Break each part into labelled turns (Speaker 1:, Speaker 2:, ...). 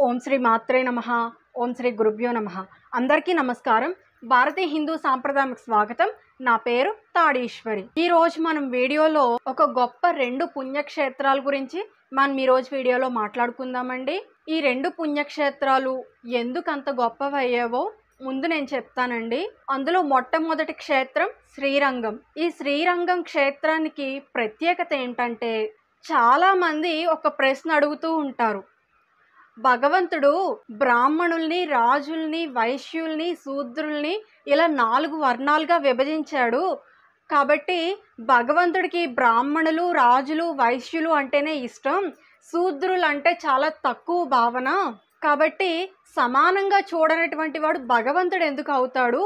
Speaker 1: ఓం శ్రీ మాత్రే నమః. ఓం శ్రీ గురుభ్యో నమః. అందరికీ నమస్కారం. భారతీయ హిందూ సాంప్రదాయానికి స్వాగతం. నా పేరు తాడీశ్వరి. ఈ రోజు మనం వీడియోలో ఒక గొప్ప రెండు పుణ్యక్షేత్రాల గురించి ఈ రోజు వీడియోలో మాట్లాడుకుందామండి. ఈ రెండు పుణ్యక్షేత్రాలు ఎందుకు అంత గొప్పవయ్యావో ముందు నేను చెప్తానండి. అందులో మొట్టమొదటి క్షేత్రం శ్రీరంగం. ఈ శ్రీరంగం క్షేత్రానికి ప్రత్యేకత ఏంటంటే, చాలా మంది ఒక ప్రశ్న అడుగుతూ ఉంటారు. భగవంతుడు బ్రాహ్మణుల్ని, రాజుల్ని, వైశ్యుల్ని, శూద్రుల్ని ఇలా 4 వర్ణాలుగా విభజించాడు. కాబట్టి భగవంతుడికి బ్రాహ్మణులు, రాజులు, వైశ్యులు అంటేనే ఇష్టం, శూద్రులు అంటే చాలా తక్కువ భావన. కాబట్టి సమానంగా చూడనటువంటి వాడు భగవంతుడు ఎందుకు అవుతాడు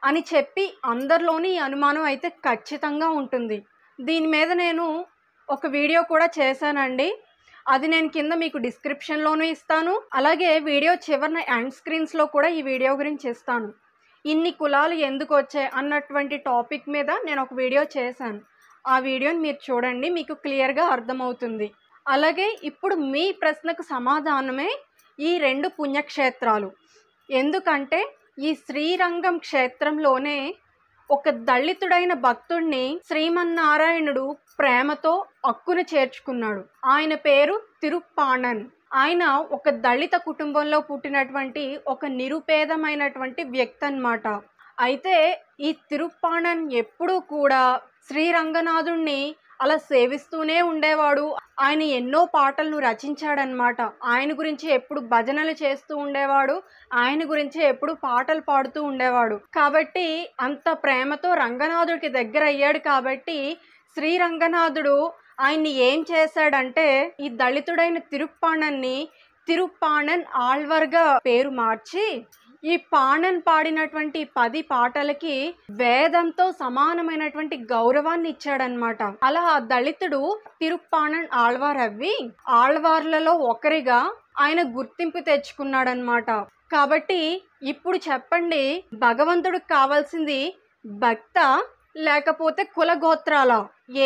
Speaker 1: అని చెప్పి అందరిలోని ఈ అనుమానం అయితే ఖచ్చితంగా ఉంటుంది. దీని మీద నేను ఒక వీడియో కూడా చేశానండి. అది నేను కింద మీకు డిస్క్రిప్షన్లోనూ ఇస్తాను, అలాగే వీడియో చివరిన ఎండ్ స్క్రీన్స్లో కూడా ఈ వీడియో గురించి ఇస్తాను. ఇన్ని కులాలు ఎందుకు వచ్చాయి అన్నటువంటి టాపిక్ మీద నేను ఒక వీడియో చేశాను. ఆ వీడియోని మీరు చూడండి, మీకు క్లియర్గా అర్థమవుతుంది. అలాగే ఇప్పుడు మీ ప్రశ్నకు సమాధానమే ఈ రెండు పుణ్యక్షేత్రాలు. ఎందుకంటే ఈ శ్రీరంగం క్షేత్రంలోనే ఒక దళితుడైన భక్తుడిని శ్రీమన్నారాయణుడు ప్రేమతో అక్కున చేర్చుకున్నాడు. ఆయన పేరు తిరుప్పాణన్. ఆయన ఒక దళిత కుటుంబంలో పుట్టినటువంటి ఒక నిరుపేదమైనటువంటి వ్యక్తి అన్నమాట. అయితే ఈ తిరుప్పాణన్ ఎప్పుడూ కూడా శ్రీరంగనాథుణ్ణి అలా సేవిస్తూనే ఉండేవాడు. ఆయన ఎన్నో పాటలను రచించాడనమాట. ఆయన గురించి ఎప్పుడు భజనలు చేస్తూ ఉండేవాడు, ఆయన గురించి ఎప్పుడు పాటలు పాడుతూ ఉండేవాడు. కాబట్టి అంత ప్రేమతో రంగనాథుడికి దగ్గర అయ్యాడు. కాబట్టి శ్రీరంగనాథుడు ఆయన్ని ఏం చేశాడంటే, ఈ దళితుడైన తిరుప్పాణన్ని తిరుప్పాణన్ ఆళ్వార్గా పేరు మార్చి ఈ పాణన్ పాడినటువంటి 10 పాటలకి వేదంతో సమానమైనటువంటి గౌరవాన్ని ఇచ్చాడనమాట. అలా ఆ దళితుడు తిరుప్పాణన్ ఆళ్వార్ అవ్వి ఆళ్వార్లలో ఒకరిగా ఆయన గుర్తింపు తెచ్చుకున్నాడనమాట. కాబట్టి ఇప్పుడు చెప్పండి, భగవంతుడికి కావాల్సింది భక్త లేకపోతే కుల గోత్రాల?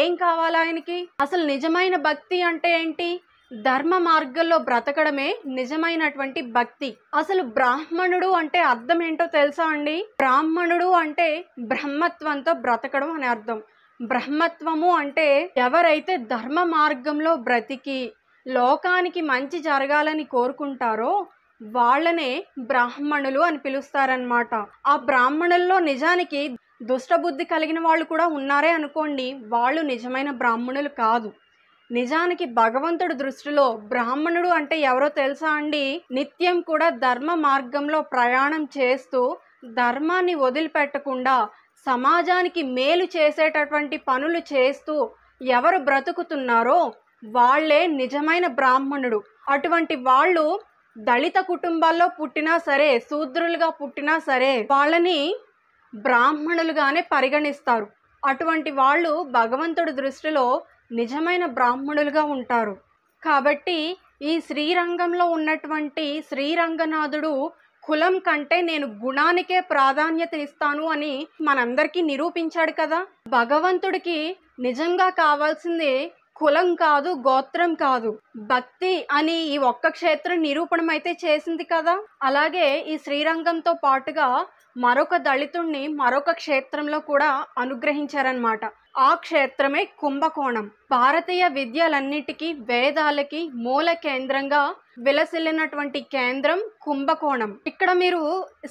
Speaker 1: ఏం కావాలి ఆయనకి? అసలు నిజమైన భక్తి అంటే ఏంటి? ధర్మ మార్గంలో బ్రతకడమే నిజమైనటువంటి భక్తి. అసలు బ్రాహ్మణుడు అంటే అర్థం ఏంటో తెలుసా అండి? బ్రాహ్మణుడు అంటే బ్రహ్మత్వంతో బ్రతకడం అని అర్థం. బ్రహ్మత్వము అంటే ఎవరైతే ధర్మ మార్గంలో బ్రతికి లోకానికి మంచి జరగాలని కోరుకుంటారో వాళ్ళనే బ్రాహ్మణులు అని పిలుస్తారనమాట. ఆ బ్రాహ్మణుల్లో నిజానికి దుష్టబుద్ధి కలిగిన వాళ్ళు కూడా ఉన్నారే అనుకోండి, వాళ్ళు నిజమైన బ్రాహ్మణులు కాదు. నిజానికి భగవంతుడి దృష్టిలో బ్రాహ్మణుడు అంటే ఎవరో తెలుసా అండి? నిత్యం కూడా ధర్మ మార్గంలో ప్రయాణం చేస్తూ ధర్మాన్ని వదిలిపెట్టకుండా సమాజానికి మేలు చేసేటటువంటి పనులు చేస్తూ ఎవరు బ్రతుకుతున్నారో వాళ్ళే నిజమైన బ్రాహ్మణుడు. అటువంటి వాళ్ళు దళిత కుటుంబాల్లో పుట్టినా సరే, శూద్రులుగా పుట్టినా సరే వాళ్ళని బ్రాహ్మణులుగానే పరిగణిస్తారు. అటువంటి వాళ్ళు భగవంతుడి దృష్టిలో నిజమైన బ్రాహ్మణులుగా ఉంటారు. కాబట్టి ఈ శ్రీరంగంలో ఉన్నటువంటి శ్రీరంగనాథుడు కులం కంటే నేను గుణానికే ప్రాధాన్యత ఇస్తాను అని మనందరికీ నిరూపించాడు కదా. భగవంతుడికి నిజంగా కావాల్సింది కులం కాదు, గోత్రం కాదు, భక్తి అని ఈ ఒక్క క్షేత్రం నిరూపణం అయితే చేసింది కదా. అలాగే ఈ శ్రీరంగంతో పాటుగా మరొక దళితుణ్ణి మరొక క్షేత్రంలో కూడా అనుగ్రహించారనమాట. ఆ క్షేత్రమే కుంభకోణం. భారతీయ విద్యలన్నిటికీ, వేదాలకి మూల కేంద్రంగా విలసిల్లినటువంటి కేంద్రం కుంభకోణం. ఇక్కడ మీరు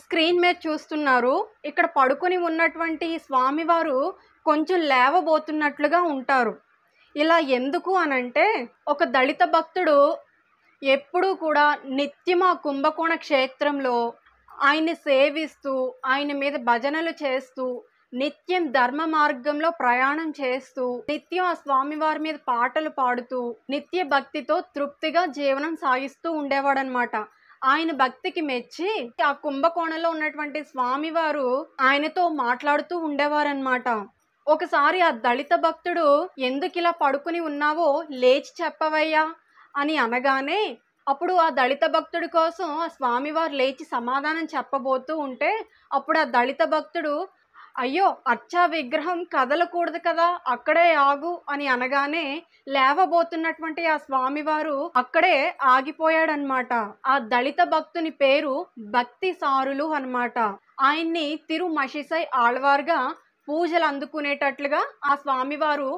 Speaker 1: స్క్రీన్ మీద చూస్తున్నారు, ఇక్కడ పడుకొని ఉన్నటువంటి స్వామివారు కొంచెం లేవబోతున్నట్లుగా ఉంటారు. ఇలా ఎందుకు అనంటే, ఒక దళిత భక్తుడు ఎప్పుడూ కూడా నిత్యం ఆ కుంభకోణ క్షేత్రంలో ఆయన్ని సేవిస్తూ, ఆయన మీద భజనలు చేస్తూ, నిత్యం ధర్మ మార్గంలో ప్రయాణం చేస్తూ, నిత్యం ఆ స్వామివారి మీద పాటలు పాడుతూ, నిత్య భక్తితో తృప్తిగా జీవనం సాగిస్తూ ఉండేవాడనమాట. ఆయన భక్తికి మెచ్చి ఆ కుంభకోణంలో ఉన్నటువంటి స్వామివారు ఆయనతో మాట్లాడుతూ ఉండేవారనమాట. ఒకసారి ఆ దళిత భక్తుడు, ఎందుకు ఇలా పడుకుని ఉన్నావో లేచి చెప్పవయ్యా అని అనగానే, అప్పుడు ఆ దళిత భక్తుడి కోసం ఆ స్వామివారు లేచి సమాధానం చెప్పబోతూ ఉంటే, అప్పుడు ఆ దళిత భక్తుడు, అయ్యో అర్చా విగ్రహం కదలకూడదు కదా, అక్కడే ఆగు అని అనగానే లేవబోతున్నటువంటి ఆ స్వామివారు అక్కడే ఆగిపోయాడనమాట. ఆ దళిత భక్తుని పేరు భక్తి సారులు అన్నమాట. ఆయన్ని తిరుమషిసై ఆళ్వార్గా పూజలు అందుకునేటట్లుగా ఆ స్వామివారు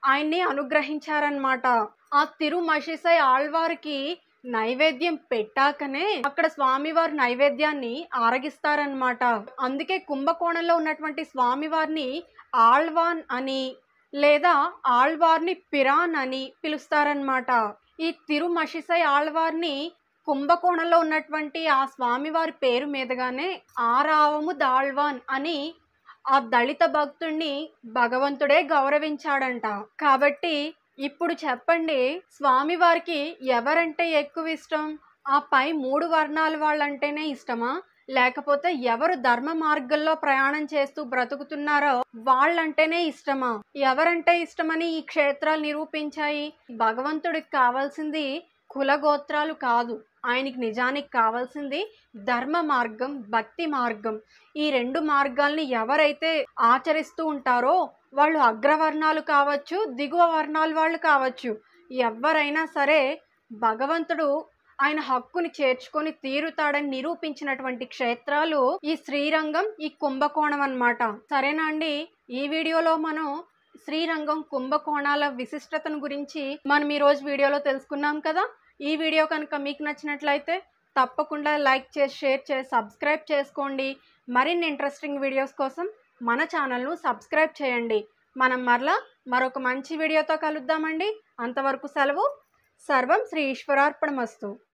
Speaker 1: ఆయన్ని అనుగ్రహించారనమాట. ఆ తిరుమషిసై ఆళ్వారికి నైవేద్యం పెట్టాకనే అక్కడ స్వామివారి నైవేద్యాన్ని ఆరగిస్తారనమాట. అందుకే కుంభకోణంలో ఉన్నటువంటి స్వామివారిని ఆళ్వాన్ అని లేదా ఆళ్వార్ని పిరాన్ అని పిలుస్తారనమాట. ఈ తిరుమషిసై ఆళ్వార్ని కుంభకోణంలో ఉన్నటువంటి ఆ స్వామివారి పేరు మీదుగానే ఆరావము దాళ్వాన్ అని ఆ దళిత భక్తుణ్ణి భగవంతుడే గౌరవించాడంట. కాబట్టి ఇప్పుడు చెప్పండి, స్వామివారికి ఎవరంటే ఎక్కువ ఇష్టం? ఆ పై 3 వర్ణాల వాళ్ళంటేనే ఇష్టమా, లేకపోతే ఎవరు ధర్మ మార్గంలో ప్రయాణం చేస్తూ బ్రతుకుతున్నారో వాళ్ళంటేనే ఇష్టమా? ఎవరంటే ఇష్టమని ఈ క్షేత్రాలు నిరూపించాయి? భగవంతుడికి కావాల్సింది కులగోత్రాలు కాదు, ఆయనకి నిజానికి కావాల్సింది ధర్మ మార్గం, భక్తి మార్గం. ఈ 2 మార్గాల్ని ఎవరైతే ఆచరిస్తూ ఉంటారో వాళ్ళు అగ్రవర్ణాలు కావచ్చు, దిగువ వర్ణాల వాళ్ళు కావచ్చు, ఎవరైనా సరే భగవంతుడు ఆయన హక్కుని చేర్చుకొని తీరుతాడని నిరూపించినటువంటి క్షేత్రాలు ఈ శ్రీరంగం, ఈ కుంభకోణం అన్నమాట. సరేనా అండి? ఈ వీడియోలో మనం శ్రీరంగం, కుంభకోణాల విశిష్టతను గురించి మనం ఈరోజు వీడియోలో తెలుసుకున్నాం కదా. ఈ వీడియో కనుక మీకు నచ్చినట్లయితే తప్పకుండా లైక్ చేసి, షేర్ చేసి, సబ్స్క్రైబ్ చేసుకోండి. మరిన్ని ఇంట్రెస్టింగ్ వీడియోస్ కోసం మన ఛానల్ను సబ్స్క్రైబ్ చేయండి. మనం మరొక మంచి వీడియోతో కలుద్దామండి. అంతవరకు సెలవు. సర్వం శ్రీ ఈశ్వరార్పణమస్తు.